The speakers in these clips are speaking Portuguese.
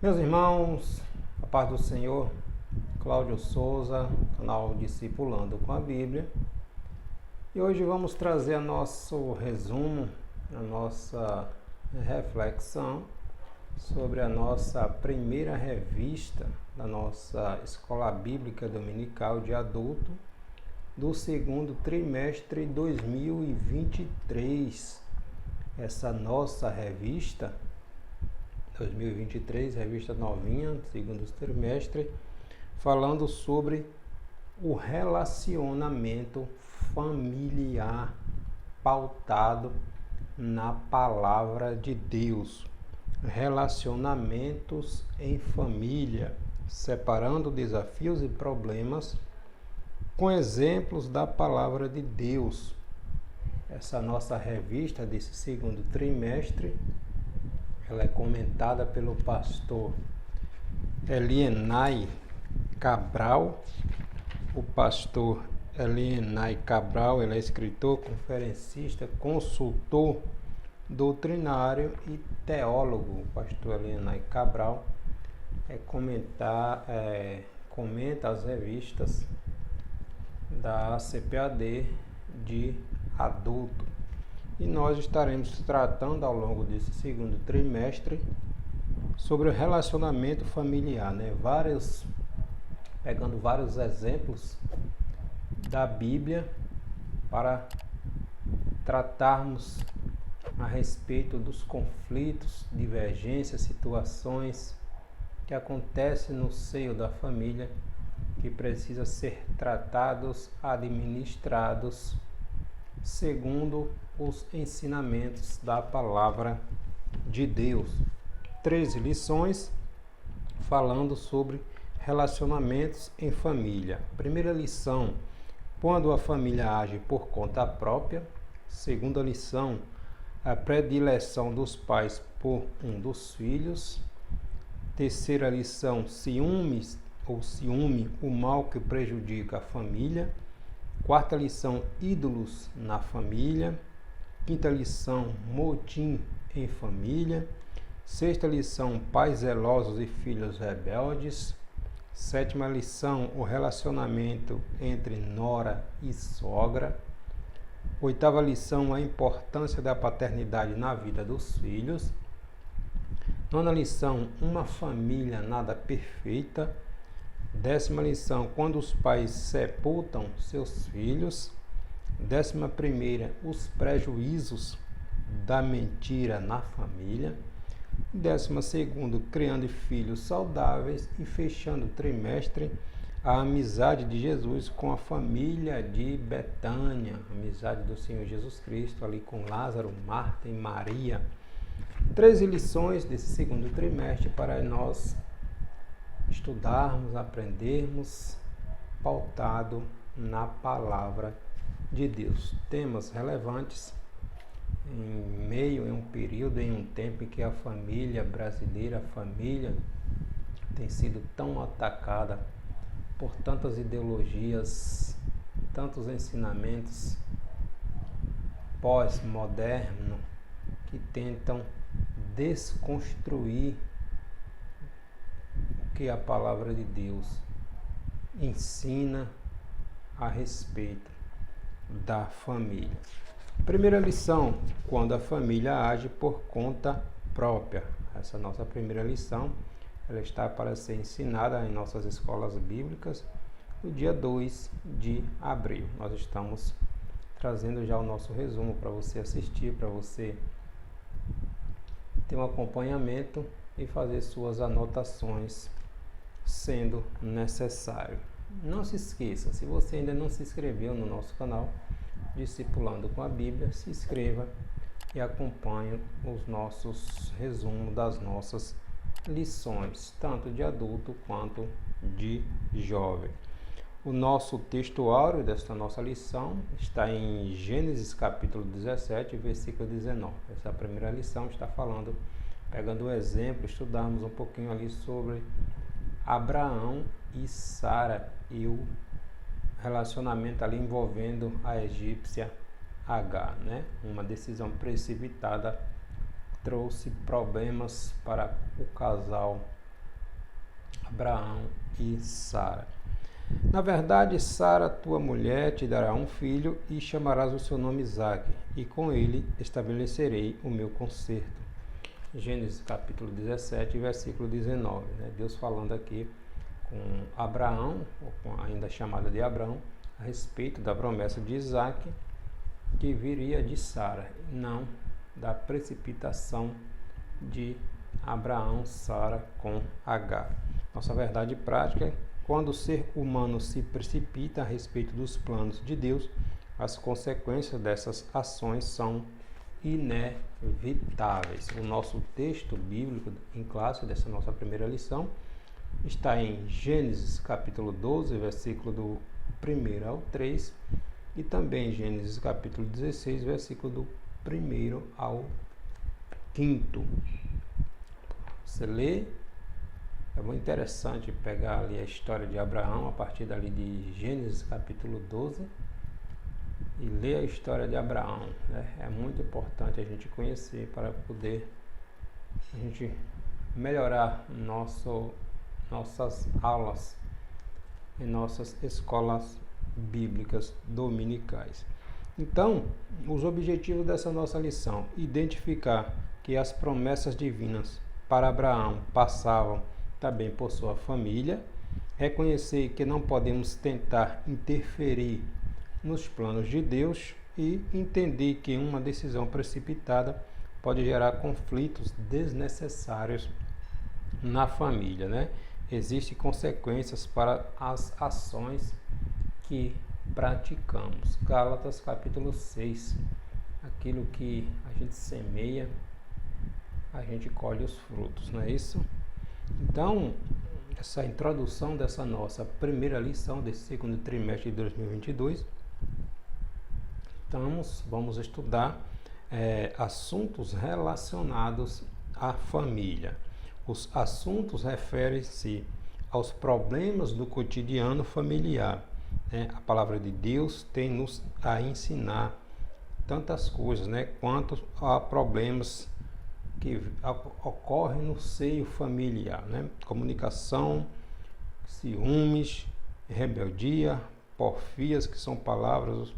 Meus irmãos, a paz do Senhor, Cláudio Souza, canal Discipulando com a Bíblia. E hoje vamos trazer nosso resumo, a nossa reflexão sobre a nossa primeira revista da nossa Escola Bíblica Dominical de Adulto do segundo trimestre 2023. Essa nossa revista 2023, revista novinha, segundo trimestre, falando sobre o relacionamento familiar pautado na palavra de Deus. Relacionamentos em família, separando desafios e problemas com exemplos da palavra de Deus. Essa nossa revista desse segundo trimestre, ela é comentada pelo pastor Elienay Cabral. O pastor Elienay Cabral, ele é escritor, conferencista, consultor doutrinário e teólogo. O pastor Elienay Cabral comenta as revistas da CPAD de adulto. E nós estaremos tratando ao longo desse segundo trimestre sobre o relacionamento familiar, pegando vários exemplos da Bíblia para tratarmos a respeito dos conflitos, divergências, situações que acontecem no seio da família, que precisam ser tratados, administrados segundo os ensinamentos da palavra de Deus. 13 lições falando sobre relacionamentos em família. Primeira lição: quando a família age por conta própria. Segunda lição: a predileção dos pais por um dos filhos. Terceira lição: ciúmes ou ciúme, o mal que prejudica a família. Quarta lição: ídolos na família. Quinta lição: motim em família. Sexta lição: pais zelosos e filhos rebeldes. Sétima lição: o relacionamento entre nora e sogra. Oitava lição: a importância da paternidade na vida dos filhos. Nona lição: uma família nada perfeita. 10ª lição: quando os pais sepultam seus filhos. 11ª: os prejuízos da mentira na família. 12º: criando filhos saudáveis. E fechando o trimestre, a amizade de Jesus com a família de Betânia, a amizade do Senhor Jesus Cristo ali com Lázaro, Marta e Maria. 13 lições desse segundo trimestre para nós estudarmos, aprendermos, pautado na palavra de Deus. Temas relevantes em um período, em um tempo em que a família brasileira, a família tem sido tão atacada por tantas ideologias, tantos ensinamentos pós-modernos que tentam desconstruir que a palavra de Deus ensina a respeito da família. Primeira lição: quando a família age por conta própria. Essa nossa primeira lição, ela está para ser ensinada em nossas escolas bíblicas no dia 2 de abril. Nós estamos trazendo já o nosso resumo para você assistir, para você ter um acompanhamento e fazer suas anotações sendo necessário. Não se esqueça, se você ainda não se inscreveu no nosso canal Discipulando com a Bíblia, se inscreva e acompanhe os nossos resumos das nossas lições, tanto de adulto quanto de jovem. O nosso textuário desta nossa lição está em Gênesis capítulo 17, versículo 19. Essa primeira lição está falando, pegando o exemplo, estudarmos um pouquinho ali sobre Abraão e Sara e o relacionamento ali envolvendo a egípcia Agar, Uma decisão precipitada trouxe problemas para o casal Abraão e Sara. Na verdade, Sara, tua mulher, te dará um filho e chamarás o seu nome Isaque, e com ele estabelecerei o meu concerto. Gênesis capítulo 17, versículo 19. Deus falando aqui com Abraão, ainda chamada de Abraão, a respeito da promessa de Isaque, que viria de Sara, não da precipitação de Abraão, Sara com Agar. Nossa verdade prática é: quando o ser humano se precipita a respeito dos planos de Deus, as consequências dessas ações são inevitáveis. O nosso texto bíblico em classe dessa nossa primeira lição está em Gênesis capítulo 12, versículo do 1 ao 3, e também Gênesis capítulo 16, versículo do 1 ao 5. Você lê, é muito interessante pegar ali a história de Abraão a partir dali de Gênesis capítulo 12 e ler a história de Abraão. É muito importante a gente conhecer para poder a gente melhorar nossas aulas em nossas escolas bíblicas dominicais. Então, os objetivos dessa nossa lição: identificar que as promessas divinas para Abraão passavam também por sua família, reconhecer que não podemos tentar interferir nos planos de Deus e entender que uma decisão precipitada pode gerar conflitos desnecessários na família, Existem consequências para as ações que praticamos. Gálatas capítulo 6. Aquilo que a gente semeia, a gente colhe os frutos, não é isso? Então, essa introdução dessa nossa primeira lição desse segundo trimestre de 2022, vamos estudar assuntos relacionados à família. Os assuntos referem-se aos problemas do cotidiano familiar. A palavra de Deus tem nos a ensinar tantas coisas, quanto a problemas que ocorrem no seio familiar, Comunicação, ciúmes, rebeldia, porfias, que são palavras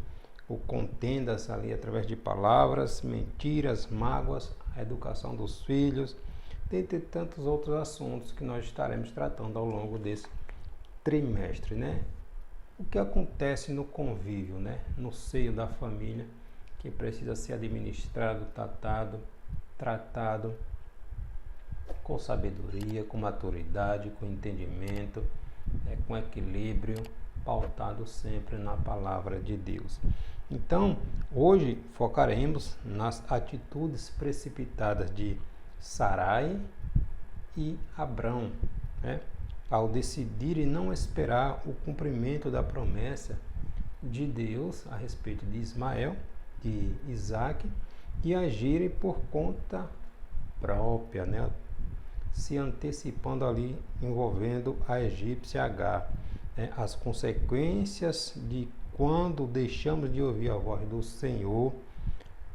ou contendas ali através de palavras, mentiras, mágoas, a educação dos filhos, dentre tantos outros assuntos que nós estaremos tratando ao longo desse trimestre, O que acontece no convívio, no seio da família, que precisa ser administrado, tratado com sabedoria, com maturidade, com entendimento, com equilíbrio, pautado sempre na palavra de Deus. Então, hoje focaremos nas atitudes precipitadas de Sarai e Abrão, ao decidirem não esperar o cumprimento da promessa de Deus a respeito de Ismael, de Isaque, e agirem por conta própria, se antecipando ali, envolvendo a egípcia Agar. As consequências de quando deixamos de ouvir a voz do Senhor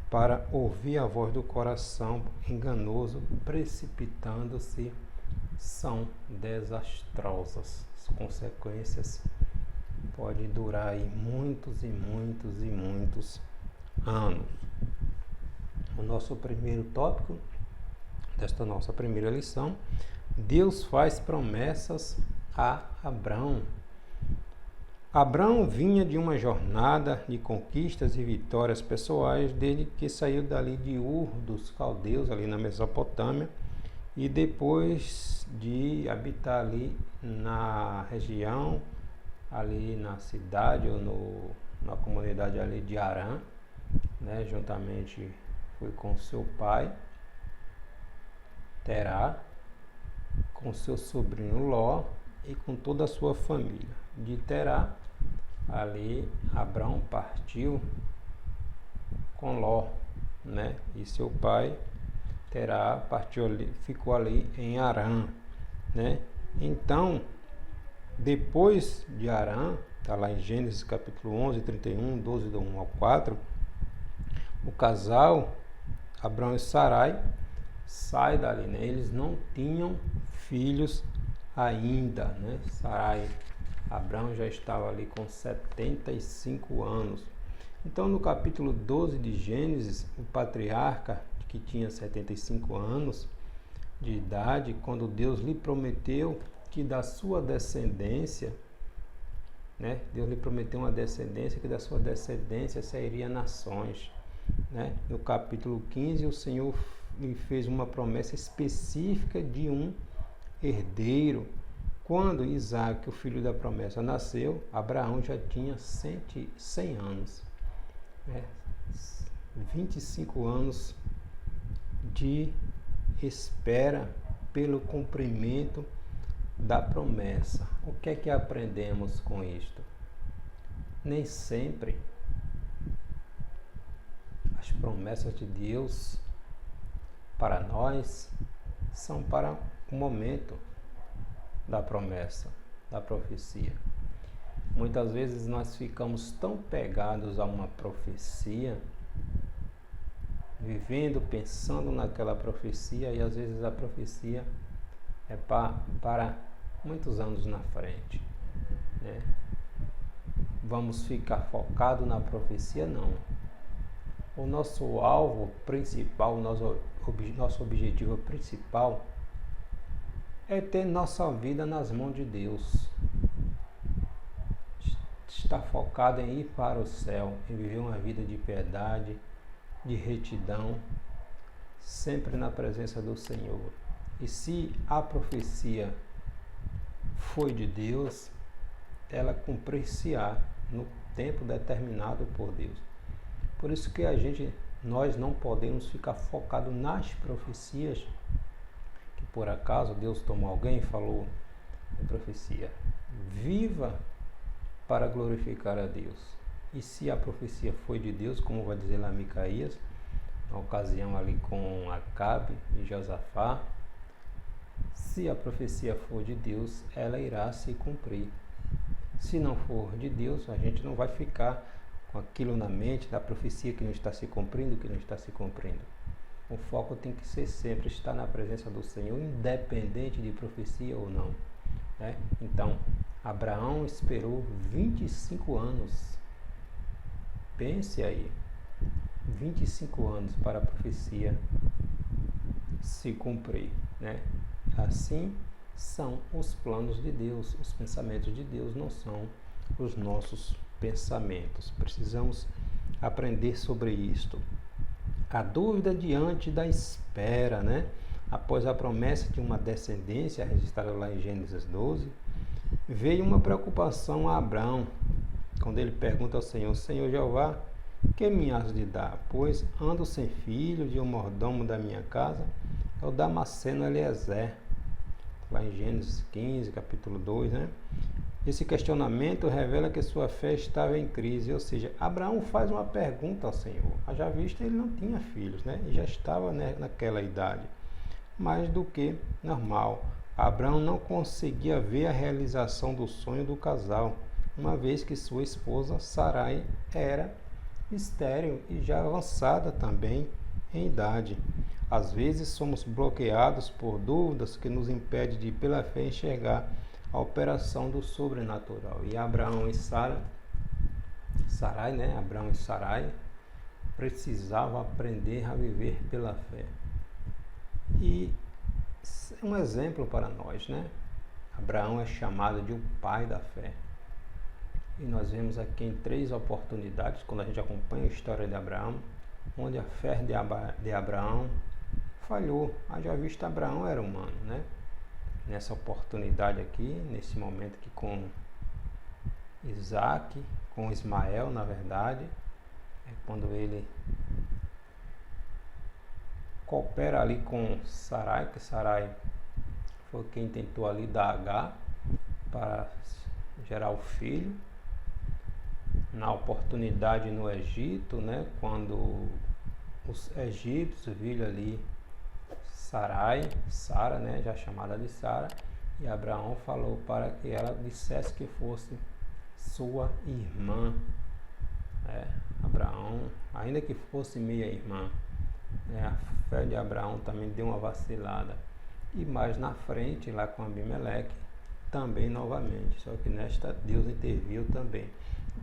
para ouvir a voz do coração enganoso, precipitando-se, são desastrosas. As consequências podem durar aí muitos e muitos e muitos anos. O nosso primeiro tópico desta nossa primeira lição: Deus faz promessas a Abrão. Abrão vinha de uma jornada de conquistas e vitórias pessoais desde que saiu dali de Ur dos Caldeus, ali na Mesopotâmia, e depois de habitar ali na região, ali na cidade ou na comunidade ali de Harã, juntamente foi com seu pai Terá, com seu sobrinho Ló e com toda a sua família. De Terá, ali Abrão partiu com Ló, e seu pai Terá partiu ali, ficou ali em Harã, Então, depois de Harã, está lá em Gênesis capítulo 11, 31, 12 do 1 ao 4, o casal Abrão e Sarai sai dali, eles não tinham filhos ainda, né? Sarai, Abraão já estava ali com 75 anos. Então, no capítulo 12 de Gênesis, o patriarca, que tinha 75 anos de idade, quando Deus lhe prometeu que da sua descendência, né? Deus lhe prometeu uma descendência, que da sua descendência sairia nações, né? No capítulo 15, o Senhor lhe fez uma promessa específica de um herdeiro. Quando Isaac, o filho da promessa, nasceu, Abraão já tinha 100 anos, né? 25 anos de espera pelo cumprimento da promessa. O que é que aprendemos com isto? Nem sempre as promessas de Deus para nós são para o momento da promessa, da profecia. Muitas vezes nós ficamos tão pegados a uma profecia, vivendo, pensando naquela profecia, e às vezes a profecia é para muitos anos na frente, né? Vamos ficar focados na profecia? Não. O nosso alvo principal, o nosso objetivo principal é ter nossa vida nas mãos de Deus. Estar focado em ir para o céu, em viver uma vida de piedade, de retidão, sempre na presença do Senhor. E se a profecia foi de Deus, ela cumprir-se-á no tempo determinado por Deus. Por isso que nós não podemos ficar focados nas profecias, que por acaso Deus tomou alguém e falou em profecia. Viva para glorificar a Deus. E se a profecia foi de Deus, como vai dizer lá Micaías, na ocasião ali com Acabe e Josafá, se a profecia for de Deus, ela irá se cumprir. Se não for de Deus, a gente não vai ficar com aquilo na mente, da profecia que não está se cumprindo, que não está se cumprindo. O foco tem que ser sempre estar na presença do Senhor, independente de profecia ou não, né? Então, Abraão esperou 25 anos. Pense aí, 25 anos para a profecia se cumprir, né? Assim são os planos de Deus, os pensamentos de Deus não são os nossos pensamentos. Precisamos aprender sobre isto. A dúvida diante da espera, né? Após a promessa de uma descendência, registrada lá em Gênesis 12, veio uma preocupação a Abraão, quando ele pergunta ao Senhor: Senhor Jeová, que me has de dar? Pois ando sem filho, de um mordomo da minha casa, é o Damasceno Eliezer. Lá em Gênesis 15, capítulo 2, né? Esse questionamento revela que sua fé estava em crise, ou seja, Abraão faz uma pergunta ao Senhor. Já visto, ele não tinha filhos, né? E já estava, né, naquela idade. Mais do que normal, Abraão não conseguia ver a realização do sonho do casal, uma vez que sua esposa Sarai era estéril e já avançada também em idade. Às vezes somos bloqueados por dúvidas que nos impedem de, pela fé, enxergar a operação do sobrenatural. E Abraão e Sarai, né? Abraão e Sarai precisavam aprender a viver pela fé. E é um exemplo para nós, né? Abraão é chamado de o pai da fé. E nós vemos aqui em 3 oportunidades, quando a gente acompanha a história de Abraão, onde a fé de Abraão falhou. Já visto, Abraão era humano, né? Nessa oportunidade aqui, nesse momento aqui com Isaac, com Ismael, na verdade, é quando ele coopera ali com Sarai, que Sarai foi quem tentou ali dar Agar para gerar o filho. Na oportunidade no Egito, né, quando os egípcios viram ali Sara, né, já chamada de Sara, e Abraão falou para que ela dissesse que fosse sua irmã. Abraão, ainda que fosse meia irmã, a fé de Abraão também deu uma vacilada. E mais na frente, lá com Abimeleque, também novamente, só que nesta Deus interviu também.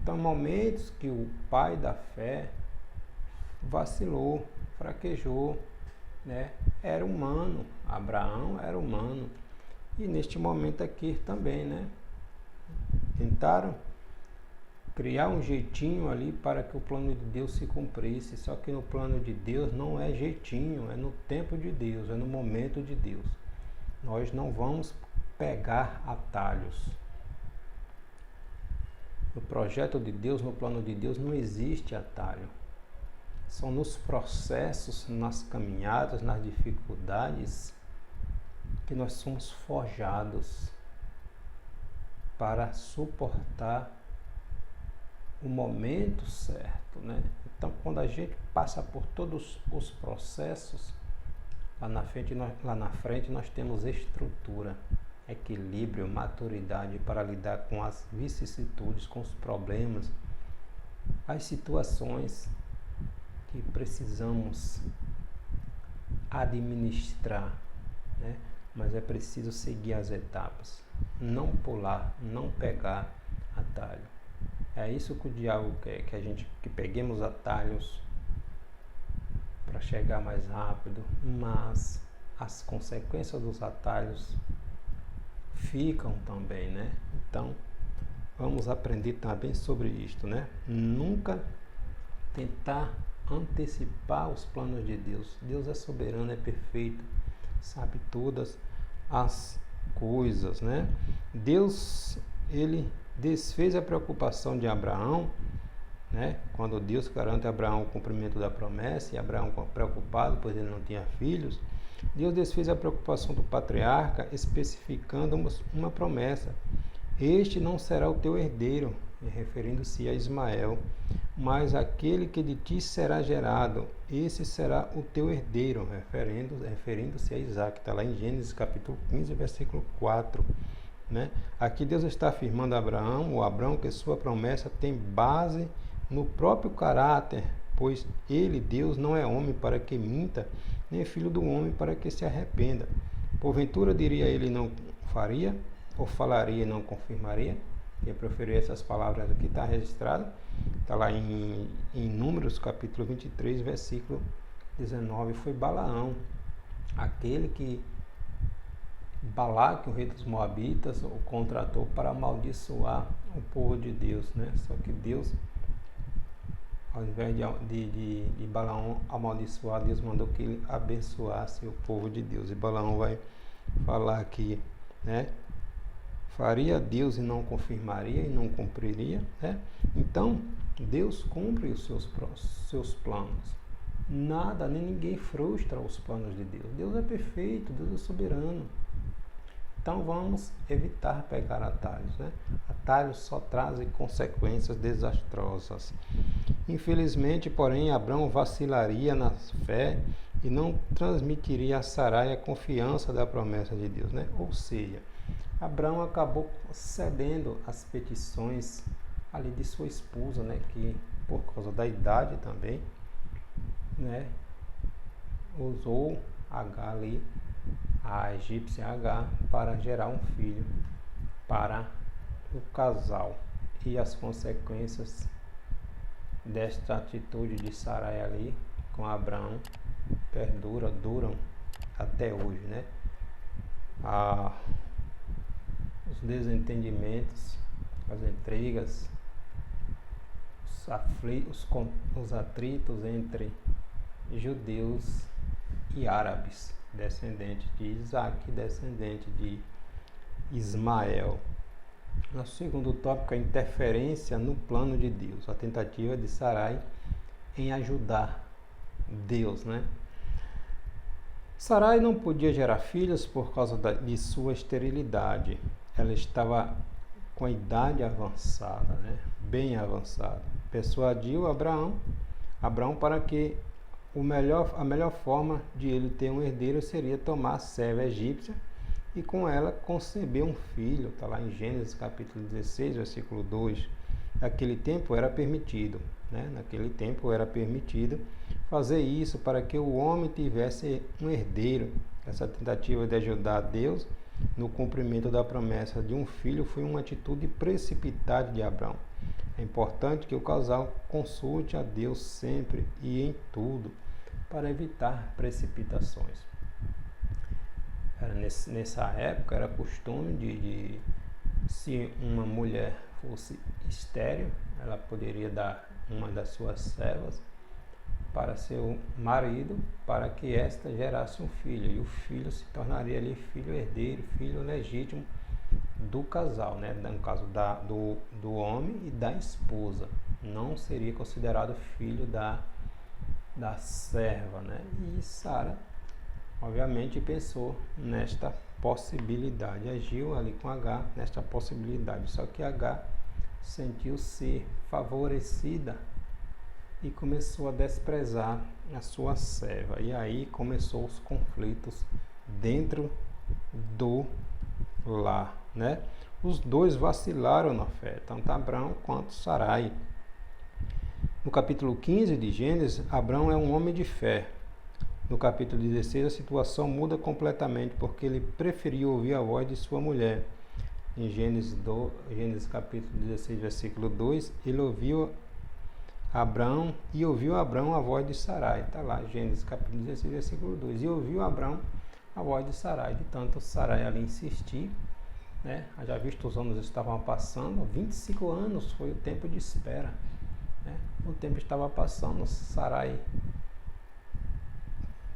Então, momentos que o pai da fé vacilou, fraquejou, né? Era humano, Abraão era humano. E neste momento aqui também, né? Tentaram criar um jeitinho ali para que o plano de Deus se cumprisse, só que no plano de Deus não é jeitinho, é no tempo de Deus, é no momento de Deus. Nós não vamos pegar atalhos. No projeto de Deus, no plano de Deus, não existe atalho. São nos processos, nas caminhadas, nas dificuldades que nós somos forjados para suportar o momento certo, né? Então, quando a gente passa por todos os processos, lá na frente nós temos estrutura, equilíbrio, maturidade para lidar com as vicissitudes, com os problemas, as situações que precisamos administrar, né? Mas é preciso seguir as etapas, não pular, não pegar atalho. É isso que o diabo quer, que peguemos atalhos para chegar mais rápido, mas as consequências dos atalhos ficam também, né? Então, vamos aprender também sobre isto, né? Nunca tentar antecipar os planos de Deus. Deus é soberano, é perfeito, sabe todas as coisas, né? Deus, ele desfez a preocupação de Abraão, né? Quando Deus garante a Abraão o cumprimento da promessa, e Abraão preocupado, pois ele não tinha filhos, Deus desfez a preocupação do patriarca, especificando uma promessa: este não será o teu herdeiro, referindo-se a Ismael, mas aquele que de ti será gerado, esse será o teu herdeiro, referindo-se a Isaac. Está lá em Gênesis capítulo 15, versículo 4. Né? Aqui Deus está afirmando a Abraão, que sua promessa tem base no próprio caráter, pois ele, Deus, não é homem para que minta, nem filho do homem para que se arrependa. Porventura diria ele não faria, ou falaria e não confirmaria? Eu preferi essas palavras aqui, está registrado, está lá em Números capítulo 23, versículo 19. Foi Balaão, aquele que Balaque, o rei dos Moabitas, o contratou para amaldiçoar o povo de Deus, né? Só que Deus, ao invés de Balaão amaldiçoar, Deus mandou que ele abençoasse o povo de Deus. E Balaão vai falar aqui, né? Faria Deus e não confirmaria e não cumpriria, né? Então, Deus cumpre os seus planos. Nada, nem ninguém frustra os planos de Deus. Deus é perfeito, Deus é soberano. Então vamos evitar pegar atalhos, né? Atalhos só trazem consequências desastrosas. Infelizmente, porém, Abraão vacilaria na fé e não transmitiria a Sarai a confiança da promessa de Deus, né? Ou seja, Abraão acabou cedendo às petições ali de sua esposa, né? Que por causa da idade também, né? Usou Agar ali, a egípcia Agar, para gerar um filho para o casal. E as consequências desta atitude de Sarai ali com Abraão duram até hoje, né? Os desentendimentos, as intrigas, os atritos entre judeus e árabes, descendente de Isaac, descendente de Ismael. Nosso segundo tópico é a interferência no plano de Deus, a tentativa de Sarai em ajudar Deus, né? Sarai não podia gerar filhos por causa de sua esterilidade. Ela estava com a idade avançada, né? Bem avançada. Persuadiu Abraão para que a melhor forma de ele ter um herdeiro seria tomar a serva egípcia e com ela conceber um filho. Está lá em Gênesis capítulo 16, versículo 2. Naquele tempo era permitido, né? Naquele tempo era permitido fazer isso para que o homem tivesse um herdeiro. Essa tentativa de ajudar Deus no cumprimento da promessa de um filho foi uma atitude precipitada de Abraão. É importante que o casal consulte a Deus sempre e em tudo, para evitar precipitações. Nessa época era costume de se uma mulher fosse estéril, ela poderia dar uma das suas servas para seu marido, para que esta gerasse um filho, e o filho se tornaria ali filho herdeiro, filho legítimo do casal, né? No caso do homem e da esposa. Não seria considerado filho da serva, né? E Sara, obviamente, pensou nesta possibilidade, agiu ali com Agar nesta possibilidade, só que Agar sentiu-se favorecida e começou a desprezar a sua serva. E aí começou os conflitos dentro do lar, né? Os dois vacilaram na fé, tanto Abraão quanto Sarai. No capítulo 15 de Gênesis, Abraão é um homem de fé. No capítulo 16, a situação muda completamente, porque ele preferiu ouvir a voz de sua mulher. Em Gênesis capítulo 16, versículo 2, ele ouviu Abraão a voz de Sarai. Está lá, Gênesis capítulo 16, versículo 2. E ouviu Abraão a voz de Sarai. De tanto Sarai ali insistir, né? Já visto os anos estavam passando, 25 anos foi o tempo de espera, né? O tempo estava passando, Sarai,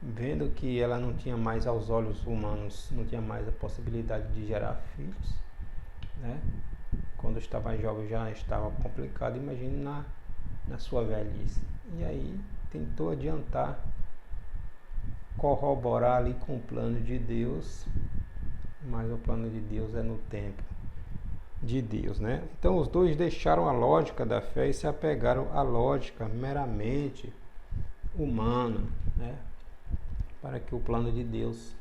vendo que ela não tinha mais, aos olhos humanos, não tinha mais a possibilidade de gerar filhos, né? Quando estava jovem já estava complicado, imagine na sua velhice. E aí tentou adiantar, corroborar ali com o plano de Deus, mas o plano de Deus é no tempo de Deus, né? Então os dois deixaram a lógica da fé e se apegaram à lógica meramente humana, né? Para que o plano de Deus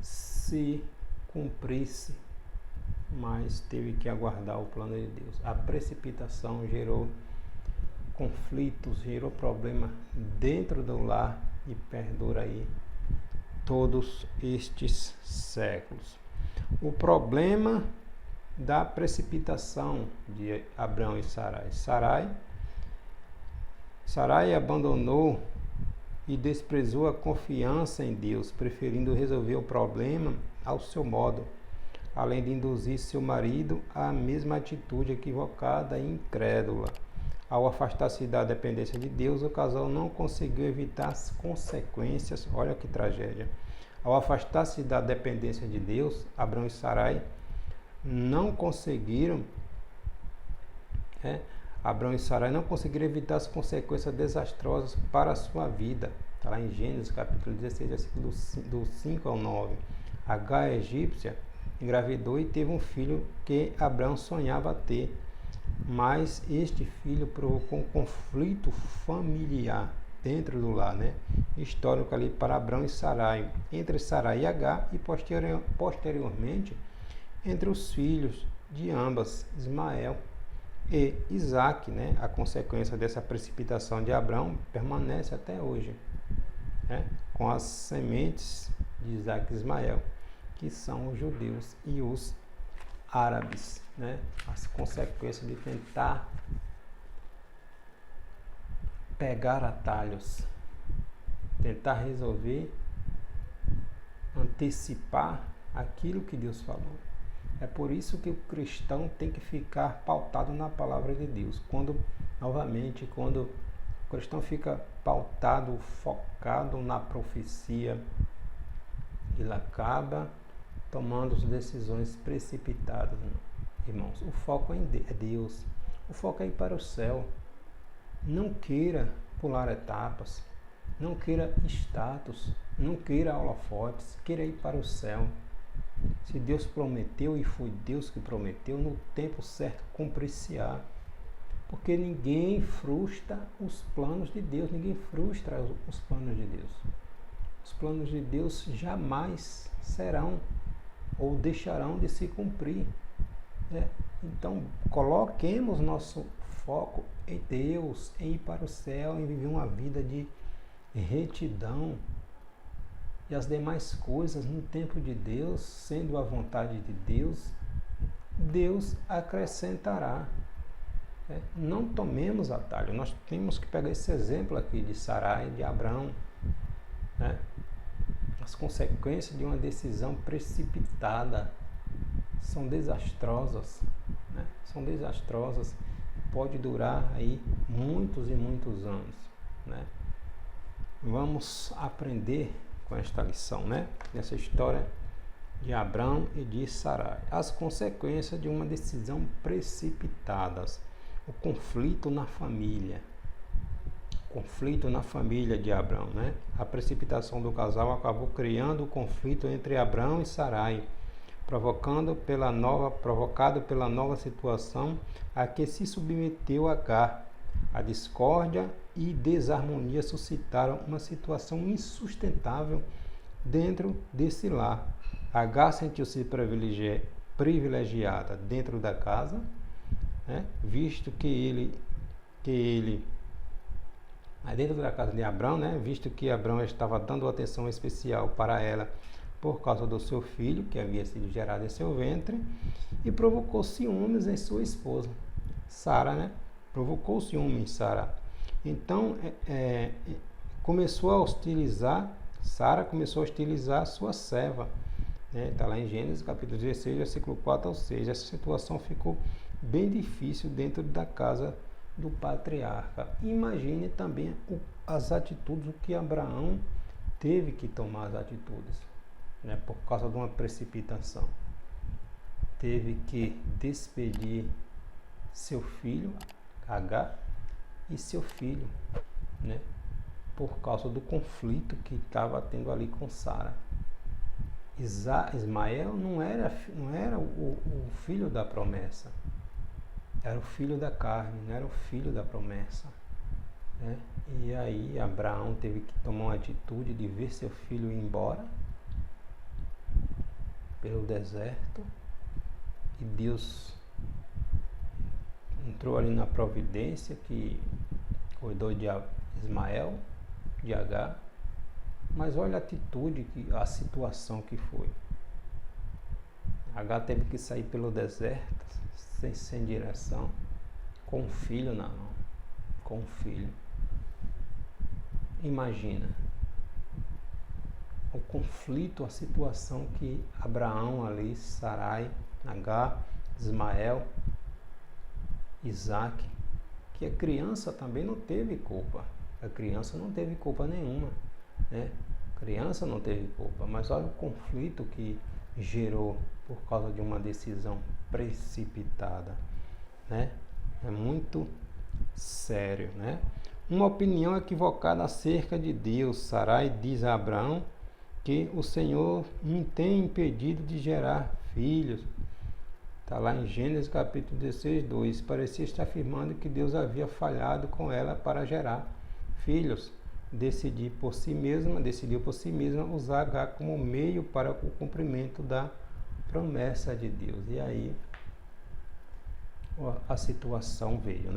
se cumprisse, mas teve que aguardar o plano de Deus. A precipitação gerou conflitos, gerou problema dentro do lar e perdura aí todos estes séculos. O problema da precipitação de Abraão e Sarai. Sarai abandonou e desprezou a confiança em Deus, preferindo resolver o problema ao seu modo, além de induzir seu marido à mesma atitude equivocada e incrédula. Ao afastar-se da dependência de Deus, o casal não conseguiu evitar as consequências. Olha que tragédia. Ao afastar-se da dependência de Deus, Abraão e Sarai não conseguiram evitar as consequências desastrosas para a sua vida. Está lá em Gênesis capítulo 16, versículo do 5 ao 9. Agar, a egípcia, engravidou e teve um filho que Abraão sonhava ter, mas este filho provocou um conflito familiar dentro do lar, né? Histórico ali para Abraão e Sarai, entre Sarai e Agar, e posteriormente entre os filhos de ambas, Ismael e Isaac, né? A consequência dessa precipitação de Abraão permanece até hoje, né? Com as sementes de Isaac e Ismael, que são os judeus e os árabes, né? As consequências de tentar pegar atalhos, tentar resolver, antecipar aquilo que Deus falou. É por isso que o cristão tem que ficar pautado na palavra de Deus. Quando o cristão fica pautado, focado na profecia, ele acaba tomando decisões precipitadas, irmãos. O foco é Deus. O foco é ir para o céu. Não queira pular etapas. Não queira status. Não queira holofotes. Queira ir para o céu. Se Deus prometeu, e foi Deus que prometeu, no tempo certo cumprir-se-á. Porque ninguém frustra os planos de Deus. Ninguém frustra os planos de Deus. Os planos de Deus jamais serão ou deixarão de se cumprir, né? Então, coloquemos nosso foco em Deus, em ir para o céu, em viver uma vida de retidão, E as demais coisas, no tempo de Deus, sendo a vontade de Deus, Deus acrescentará. Não tomemos atalho. Nós temos que pegar esse exemplo aqui de Sarai e de Abraão. As consequências de uma decisão precipitada são desastrosas. São desastrosas. Pode durar aí muitos e muitos anos. Vamos aprender com esta lição, nessa história de Abraão e de Sarai. As consequências de uma decisão precipitada. O conflito na família. Conflito na família de Abraão, A precipitação do casal acabou criando o conflito entre Abraão e Sarai, provocado pela nova situação a que se submeteu Agar. A discórdia e desarmonia suscitaram uma situação insustentável dentro desse lar. Agar sentiu-se privilegiada dentro da casa, visto que dentro da casa de Abraão, visto que Abraão estava dando atenção especial para ela por causa do seu filho, que havia sido gerado em seu ventre, e provocou ciúmes em sua esposa, Sara, provocou ciúmes em Sara. Então, Sara começou a hostilizar a sua serva. Está lá em Gênesis capítulo 16, versículo 4 ao 6. Essa situação ficou bem difícil dentro da casa do patriarca. Imagine também as atitudes, o que Abraão teve que tomar as atitudes, por causa de uma precipitação. Teve que despedir seu filho, Agar, e seu filho, por causa do conflito que estava tendo ali com Sara. Ismael não era o filho da promessa, era o filho da carne, não era o filho da promessa. E aí Abraão teve que tomar uma atitude de ver seu filho ir embora pelo deserto, e Deus entrou ali na providência, que cuidou de Ismael, de Agar. Mas olha a atitude, a situação que foi. Agar teve que sair pelo deserto, sem direção, com um filho na mão, com um filho. Imagina o conflito, a situação que Abraão ali, Sarai, Agar, Ismael, Isaac, que a criança também não teve culpa. A criança não teve culpa nenhuma, A criança não teve culpa, mas olha o conflito que gerou por causa de uma decisão precipitada, É muito sério, Uma opinião equivocada acerca de Deus. Sarai diz a Abraão que o Senhor me tem impedido de gerar filhos. Está lá em Gênesis capítulo 16, 2. Parecia estar afirmando que Deus havia falhado com ela para gerar filhos. Decidiu por si mesma usar Agar como meio para o cumprimento da promessa de Deus. E aí a situação veio,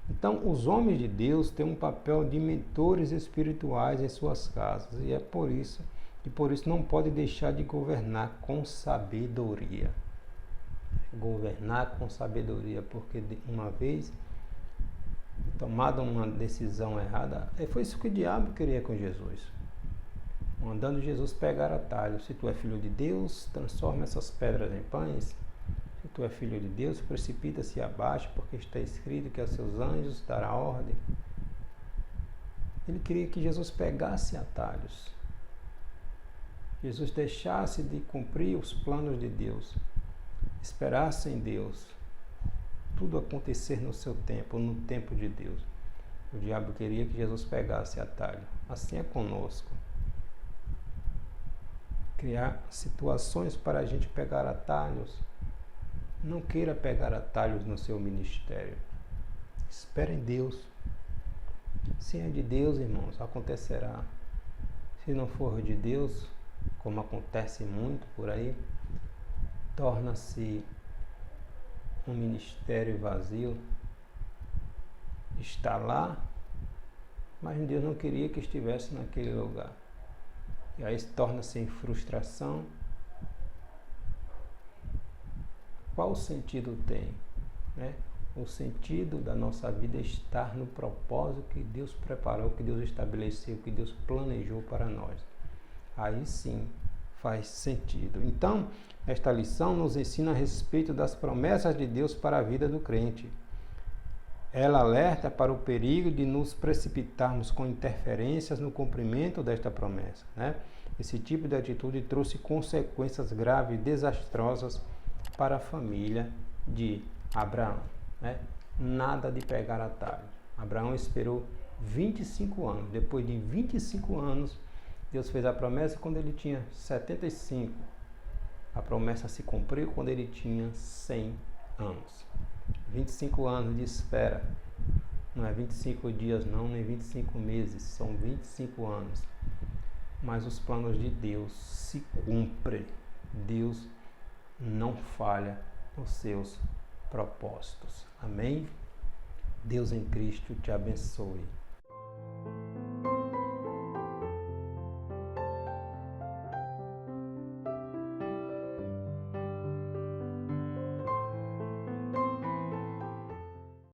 Então, os homens de Deus têm um papel de mentores espirituais em suas casas, e por isso não pode deixar de governar com sabedoria. Governar com sabedoria, porque uma vez tomada uma decisão errada, foi isso que o diabo queria com Jesus, mandando Jesus pegar atalhos. Se tu é filho de Deus, transforma essas pedras em pães. Se tu é filho de Deus, precipita-se abaixo, porque está escrito que aos seus anjos dará ordem. Ele queria que Jesus pegasse atalhos, Jesus deixasse de cumprir os planos de Deus, esperasse em Deus, tudo acontecer no seu tempo, no tempo de Deus. O diabo queria que Jesus pegasse atalho. Assim é conosco. Criar situações para a gente pegar atalhos. Não queira pegar atalhos no seu ministério. Espere em Deus. Se é de Deus, irmãos, acontecerá. Se não for de Deus, como acontece muito por aí, torna-se um ministério vazio. Está lá, mas Deus não queria que estivesse naquele lugar. E aí torna-se em frustração. Qual sentido tem? Né? O sentido da nossa vida é estar no propósito que Deus preparou, que Deus estabeleceu, que Deus planejou para nós. Aí sim faz sentido. Então, esta lição nos ensina a respeito das promessas de Deus para a vida do crente. Ela alerta para o perigo de nos precipitarmos com interferências no cumprimento desta promessa. Né? Esse tipo de atitude trouxe consequências graves e desastrosas para a família de Abraão. Né? Nada de pegar atalho. Abraão esperou 25 anos. Depois de 25 anos, Deus fez a promessa quando ele tinha 75. A promessa se cumpriu quando ele tinha 100 anos. 25 anos de espera. Não é 25 dias não, nem 25 meses. São 25 anos. Mas os planos de Deus se cumprem. Deus não falha nos seus propósitos. Amém? Deus em Cristo te abençoe.